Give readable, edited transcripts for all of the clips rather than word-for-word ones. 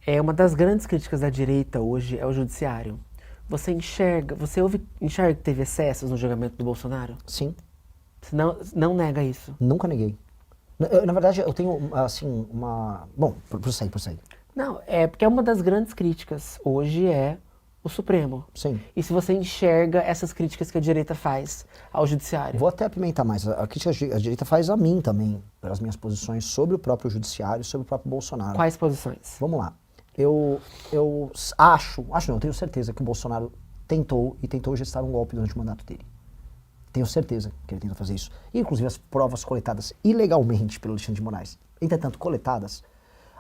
É uma das grandes críticas da direita hoje é o judiciário. Enxerga que teve excessos no julgamento do Bolsonaro? Sim, Você não nega isso? nunca neguei. Na verdade, eu tenho, assim, uma... Bom, prossegue. Não, é porque uma das grandes críticas hoje é o Supremo. Sim. E se você enxerga essas críticas que a direita faz ao judiciário? Vou até apimentar mais. A crítica a direita faz a mim também, pelas minhas posições sobre o próprio judiciário e sobre o próprio Bolsonaro. Quais posições? Vamos lá. Eu acho não, eu tenho certeza que o Bolsonaro tentou gestar um golpe durante o mandato dele. Tenho certeza que ele tentou fazer isso. E, inclusive, as provas coletadas ilegalmente pelo Alexandre de Moraes, entretanto coletadas,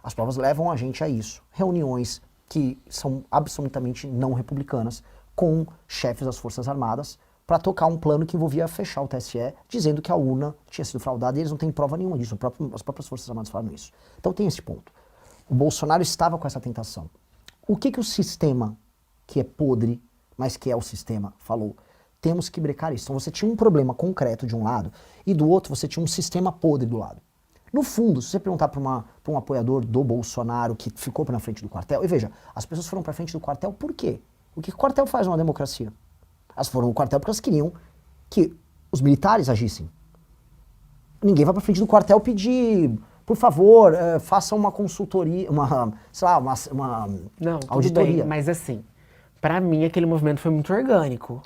as provas levam a gente a isso. Reuniões que são absolutamente não republicanas com chefes das Forças Armadas para tocar um plano que envolvia fechar o TSE, dizendo que a urna tinha sido fraudada e eles não têm prova nenhuma disso. As próprias Forças Armadas falaram isso. Então tem esse ponto. O Bolsonaro estava com essa tentação. O que o sistema, que é podre, mas que é o sistema, falou? Temos que brecar isso. Então você tinha um problema concreto de um lado e do outro você tinha um sistema podre do lado. No fundo, se você perguntar para um apoiador do Bolsonaro que ficou na frente do quartel, e veja, as pessoas foram para frente do quartel por quê? O que o quartel faz numa democracia? Elas foram no quartel porque elas queriam que os militares agissem. Ninguém vai para frente do quartel pedir, por favor, faça uma consultoria, sei lá, uma Não, tudo auditoria. bem, mas assim, pra mim aquele movimento foi muito orgânico.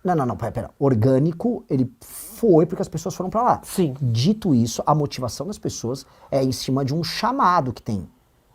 Não, pera. Orgânico, ele foi porque as pessoas foram pra lá. Sim. Dito isso, a motivação das pessoas é em cima de um chamado que tem.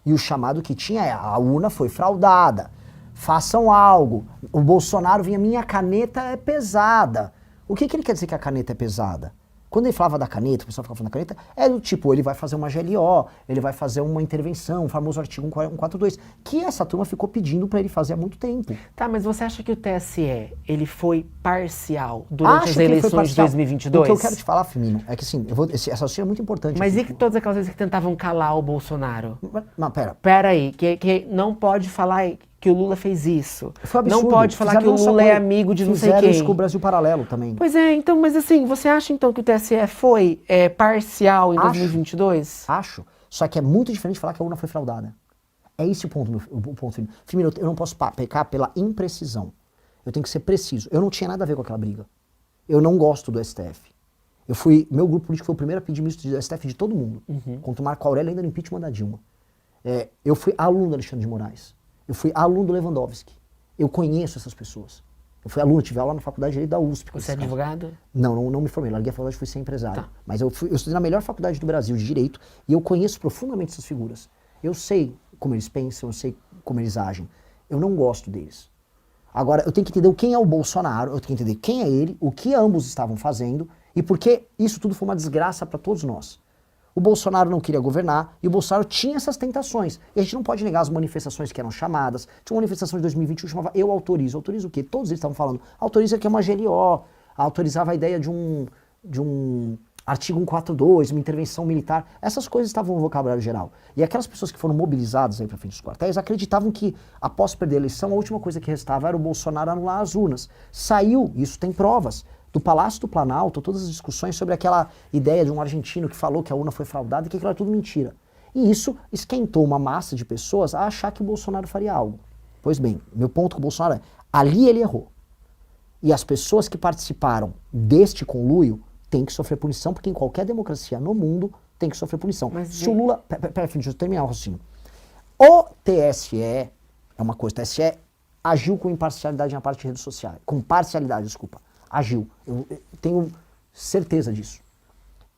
E o chamado que tinha é, a urna foi fraudada, façam algo. O Bolsonaro vinha, minha caneta é pesada. O que ele quer dizer que a caneta é pesada? Quando ele falava da caneta, o pessoal ficava falando da caneta, é do tipo, ele vai fazer uma GLO, ele vai fazer uma intervenção, o famoso artigo 142, que essa turma ficou pedindo pra ele fazer há muito tempo. Tá, mas você acha que o TSE, ele foi parcial durante Acho as que ele foi eleições de parcial. 2022? O que eu quero te falar, Firmino, é que assim, esse raciocínio é muito importante. Mas aqui. e que todas aquelas vezes que tentavam calar o Bolsonaro? Mas pera. Pera aí, que não pode falar que o Lula fez isso. Foi um absurdo. Não pode falar que o Fizeram Lula essa é coisa. amigo de não sei Fizeram quem. isso com o Brasil Paralelo também. Pois é, então, mas assim, você acha então que o TSE foi parcial em 2022? Acho. Só que é muito diferente falar que a urna foi fraudada. É esse o ponto, Firmino. Firmino, eu não posso pecar pela imprecisão. Eu tenho que ser preciso. Eu não tinha nada a ver com aquela briga. Eu não gosto do STF. Meu grupo político foi o primeiro a pedir ministro do STF de todo mundo. Contra o Marco Aurélio ainda no impeachment da Dilma. Eu fui aluno do Alexandre de Moraes. Eu fui aluno do Lewandowski. Eu conheço essas pessoas. Eu fui aluno, tive aula na faculdade de Direito da USP. Você é advogado? Não me formei. Larguei a faculdade e fui ser empresário. Tá. Mas eu estudei na melhor faculdade do Brasil de Direito e eu conheço profundamente essas figuras. Eu sei como eles pensam, eu sei como eles agem. Eu não gosto deles. Agora, eu tenho que entender quem é o Bolsonaro, eu tenho que entender quem é ele, o que ambos estavam fazendo e por que isso tudo foi uma desgraça para todos nós. O Bolsonaro não queria governar e o Bolsonaro tinha essas tentações. E a gente não pode negar as manifestações que eram chamadas. Tinha uma manifestação de 2021 que chamava Eu Autorizo. Autorizo o quê? Todos eles estavam falando. Autoriza que é uma GLO. Autorizava a ideia de um artigo 142, uma intervenção militar. Essas coisas estavam no vocabulário geral. E aquelas pessoas que foram mobilizadas aí para frente dos quartéis acreditavam que, após perder a eleição, a última coisa que restava era o Bolsonaro anular as urnas. Saiu, isso tem provas, do Palácio do Planalto, todas as discussões sobre aquela ideia de um argentino que falou que a urna foi fraudada e que aquilo era tudo mentira. E isso esquentou uma massa de pessoas a achar que o Bolsonaro faria algo. Pois bem, meu ponto com o Bolsonaro é, ali ele errou. E as pessoas que participaram deste conluio têm que sofrer punição, porque em qualquer democracia no mundo tem que sofrer punição. Mas se o Lula... Pera, deixa eu terminar o raciocínio. O TSE, é uma coisa, o TSE agiu com imparcialidade na parte de redes sociais. Com parcialidade, desculpa. Agiu. Eu tenho certeza disso.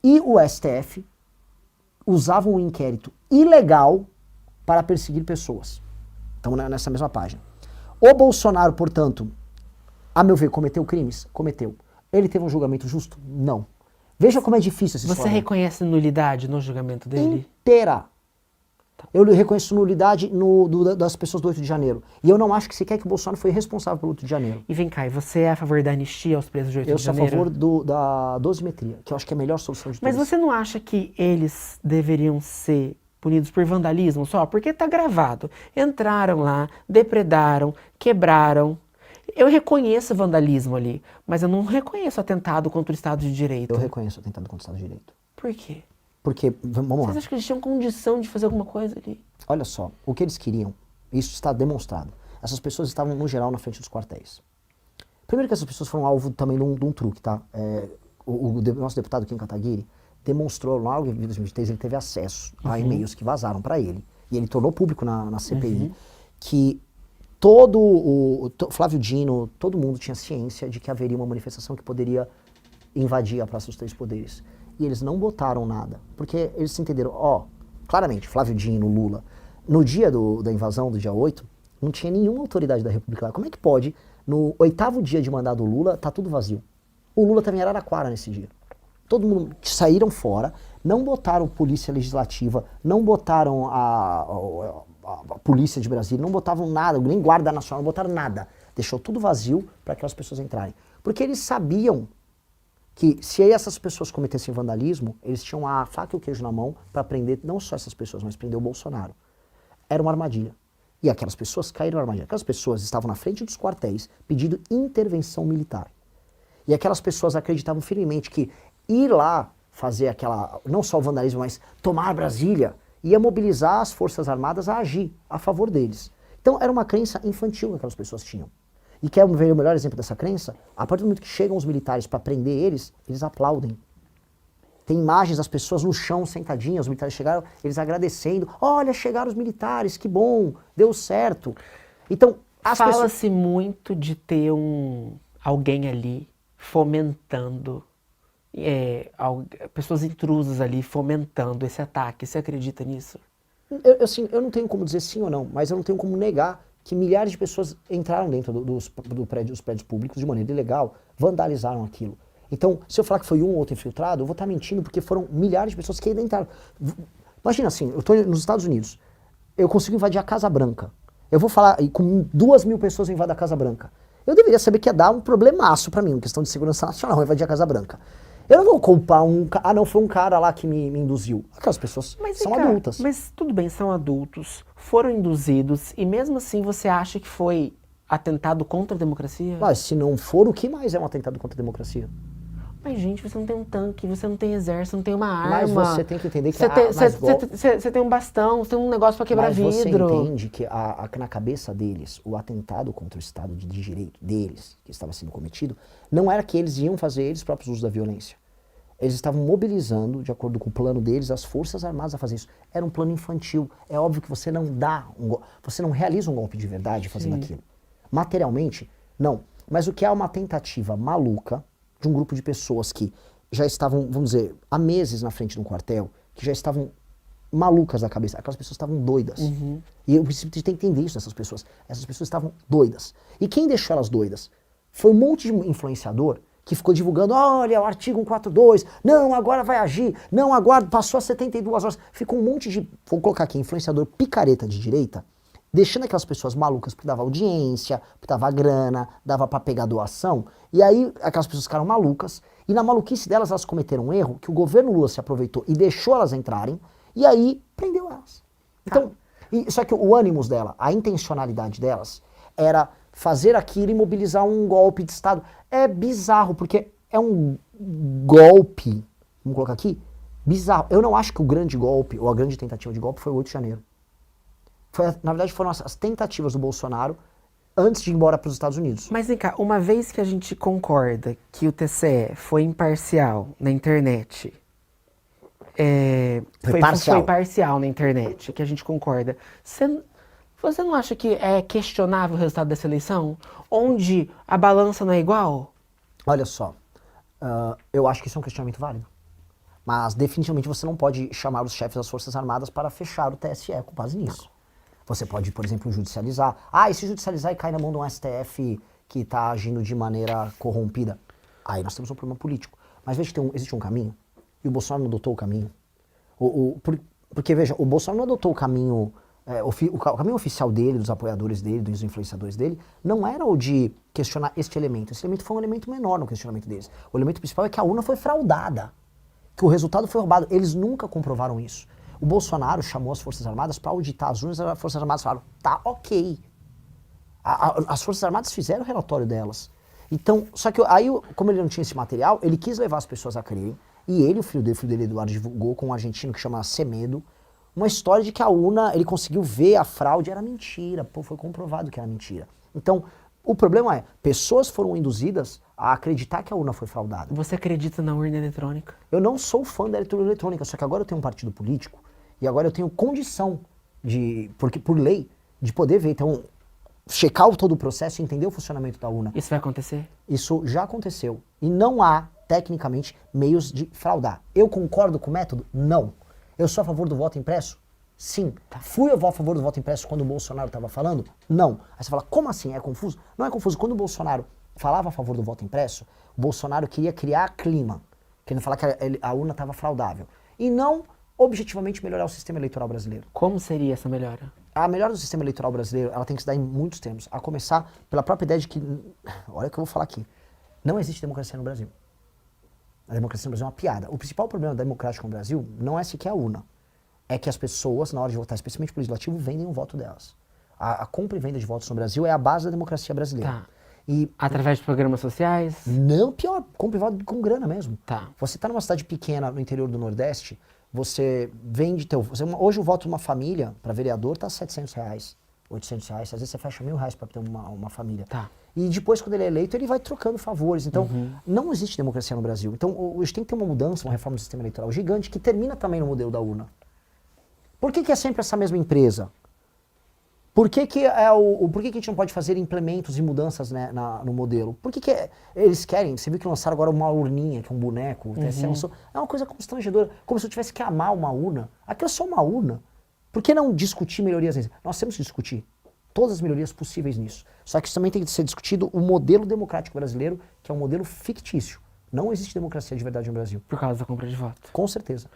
E o STF usava um inquérito ilegal para perseguir pessoas. Estamos nessa mesma página. O Bolsonaro, portanto, a meu ver, cometeu crimes? Cometeu. Ele teve um julgamento justo? Não. Veja como é difícil essa história. Você reconhece nulidade no julgamento dele? Inteira. Eu reconheço nulidade das pessoas do 8 de janeiro. E eu não acho que sequer que o Bolsonaro foi responsável pelo 8 de janeiro. E vem cá, e você é a favor da anistia aos presos de 8 de janeiro? Eu sou a favor da dosimetria, que eu acho que é a melhor solução de todas. Mas você não acha que eles deveriam ser punidos por vandalismo só? Porque tá gravado. Entraram lá, depredaram, quebraram. Eu reconheço vandalismo ali, mas eu não reconheço atentado contra o Estado de Direito. Eu reconheço o atentado contra o Estado de Direito. Por quê? Porque, vamos lá. Vocês acham que eles tinham condição de fazer alguma coisa ali? Olha só, o que eles queriam, isso está demonstrado. Essas pessoas estavam, no geral, na frente dos quartéis. Primeiro que essas pessoas foram alvo também de um truque, tá? Nosso deputado Kim Kataguiri demonstrou, logo em 2023, ele teve acesso a e-mails que vazaram para ele. E ele tornou público na CPI que Flávio Dino, todo mundo tinha ciência de que haveria uma manifestação que poderia invadir a Praça dos Três Poderes. E eles não botaram nada, porque eles se entenderam, claramente, Flávio Dino, Lula, no dia da invasão, do dia 8, não tinha nenhuma autoridade da República lá. Como é que pode, no 8º dia de mandato do Lula, tá tudo vazio? O Lula estava em Araraquara nesse dia. Todo mundo saíram fora, não botaram polícia legislativa, não botaram a polícia de Brasília, não botavam nada, nem guarda nacional, não botaram nada. Deixou tudo vazio para aquelas pessoas entrarem. Porque eles sabiam que se essas pessoas cometessem vandalismo, eles tinham a faca e o queijo na mão para prender não só essas pessoas, mas prender o Bolsonaro. Era uma armadilha. E aquelas pessoas caíram na armadilha. Aquelas pessoas estavam na frente dos quartéis pedindo intervenção militar. E aquelas pessoas acreditavam firmemente que ir lá fazer não só o vandalismo, mas tomar Brasília, ia mobilizar as Forças Armadas a agir a favor deles. Então era uma crença infantil que aquelas pessoas tinham. E quer ver o melhor exemplo dessa crença? A partir do momento que chegam os militares para prender eles aplaudem. Tem imagens das pessoas no chão, sentadinhas, os militares chegaram, eles agradecendo. Olha, chegaram os militares, que bom, deu certo. Então, fala-se muito de ter alguém ali fomentando, pessoas intrusas ali fomentando esse ataque. Você acredita nisso? Eu não tenho como dizer sim ou não, mas eu não tenho como negar que milhares de pessoas entraram dentro dos prédios públicos de maneira ilegal, vandalizaram aquilo. Então, se eu falar que foi um ou outro infiltrado, eu vou estar mentindo, porque foram milhares de pessoas que entraram. Imagina assim, eu estou nos Estados Unidos, eu consigo invadir a Casa Branca. Eu vou falar, e com 2.000 pessoas invadem a Casa Branca. Eu deveria saber que ia dar um problemaço para mim, uma questão de segurança nacional, invadir a Casa Branca. Eu não vou culpar não, foi um cara lá que me induziu. Aquelas pessoas são adultas. Mas tudo bem, são adultos, foram induzidos, e mesmo assim você acha que foi atentado contra a democracia? Mas se não for, o que mais é um atentado contra a democracia? Mas, gente, você não tem um tanque, você não tem exército, não tem uma arma. Mas você tem que entender que... Você tem um bastão, você tem um negócio para quebrar vidro. Mas você entende que na cabeça deles, o atentado contra o Estado de Direito deles, que estava sendo cometido, não era que eles iam fazer eles próprios uso da violência. Eles estavam mobilizando, de acordo com o plano deles, as Forças Armadas a fazer isso. Era um plano infantil. É óbvio que você não você não realiza um golpe de verdade fazendo aquilo. Materialmente, não. Mas o que é uma tentativa maluca de um grupo de pessoas que já estavam, vamos dizer, há meses na frente de um quartel, que já estavam malucas da cabeça. Aquelas pessoas estavam doidas. E eu preciso ter que entender isso dessas pessoas. Essas pessoas estavam doidas. E quem deixou elas doidas? Foi um monte de influenciador que ficou divulgando, olha, o artigo 142, não, agora vai agir, não, agora passou a 72 horas. Ficou um monte de, vou colocar aqui, influenciador picareta de direita, deixando aquelas pessoas malucas, porque dava audiência, porque dava grana, dava pra pegar doação, e aí aquelas pessoas ficaram malucas, e na maluquice delas elas cometeram um erro, que o governo Lula se aproveitou e deixou elas entrarem, e aí prendeu elas. Então, só que o ânimos dela, a intencionalidade delas, era fazer aquilo e mobilizar um golpe de Estado. É bizarro, porque é um golpe, vamos colocar aqui, bizarro. Eu não acho que o grande golpe, ou a grande tentativa de golpe, foi o 8 de janeiro. Na verdade, foram as tentativas do Bolsonaro antes de ir embora para os Estados Unidos. Mas vem cá, uma vez que a gente concorda que o TCE foi imparcial na internet, foi parcial na internet, que a gente concorda, você não acha que é questionável o resultado dessa eleição? Onde a balança não é igual? Olha só, eu acho que isso é um questionamento válido. Mas definitivamente você não pode chamar os chefes das Forças Armadas para fechar o TSE com base nisso. Você pode, por exemplo, judicializar. E se judicializar e cair na mão de um STF que está agindo de maneira corrompida? Aí nós temos um problema político. Mas veja que existe um caminho, e o Bolsonaro não adotou o caminho. Porque, veja, o Bolsonaro não adotou o caminho... o caminho oficial dele, dos apoiadores dele, dos influenciadores dele, não era o de questionar este elemento. Esse elemento foi um elemento menor no questionamento deles. O elemento principal é que a urna foi fraudada, que o resultado foi roubado. Eles nunca comprovaram isso. O Bolsonaro chamou as Forças Armadas para auditar as urnas, as Forças Armadas falaram, tá ok. As Forças Armadas fizeram o relatório delas. Então, só que aí, como ele não tinha esse material, ele quis levar as pessoas a crerem E ele, o filho dele, Eduardo, divulgou com um argentino que chama Semedo, uma história de que a urna, ele conseguiu ver a fraude, era mentira. Pô, foi comprovado que era mentira. Então, o problema é, pessoas foram induzidas a acreditar que a urna foi fraudada. Você acredita na urna eletrônica? Eu não sou fã da urna eletrônica, só que agora eu tenho um partido político e agora eu tenho condição de, porque por lei, de poder ver, então, checar todo o processo e entender o funcionamento da urna. Isso vai acontecer? Isso já aconteceu. E não há, tecnicamente, meios de fraudar. Eu concordo com o método? Não. Eu sou a favor do voto impresso? Sim. Fui a favor do voto impresso quando o Bolsonaro estava falando? Não. Aí você fala, como assim? É confuso? Não é confuso. Quando o Bolsonaro falava a favor do voto impresso, o Bolsonaro queria criar clima, querendo falar que a urna estava fraudável. E não, objetivamente, melhorar o sistema eleitoral brasileiro. Como seria essa melhora? A melhora do sistema eleitoral brasileiro, ela tem que se dar em muitos termos. A começar pela própria ideia de que, olha o que eu vou falar aqui, não existe democracia no Brasil. A democracia no Brasil é uma piada. O principal problema democrático no Brasil não é sequer a urna. É que as pessoas, na hora de votar, especialmente pro legislativo, vendem o voto delas. A compra e venda de votos no Brasil é a base da democracia brasileira. Tá. E Através de programas sociais? não, pior, compra e voto com grana mesmo. Tá. Você tá numa cidade pequena no interior do Nordeste, você vende hoje o voto de uma família para vereador tá R$700, R$800. Às vezes você fecha R$1.000 para ter uma família. Tá. E depois, quando ele é eleito, ele vai trocando favores. Então, não existe democracia no Brasil. Então, hoje tem que ter uma mudança, uma reforma do sistema eleitoral gigante, que termina também no modelo da urna. Por que é sempre essa mesma empresa? Por que a gente não pode fazer implementos e mudanças, né, no modelo? Por que eles querem? Você viu que lançaram agora uma urninha, que é um boneco, o TSE lançou. É uma coisa constrangedora, como se eu tivesse que amar uma urna. Aquilo é só uma urna. Por que não discutir melhorias nisso? Nós temos que discutir todas as melhorias possíveis nisso. Só que isso também tem que ser discutido o modelo democrático brasileiro, que é um modelo fictício. Não existe democracia de verdade no Brasil. Por causa da compra de voto. Com certeza.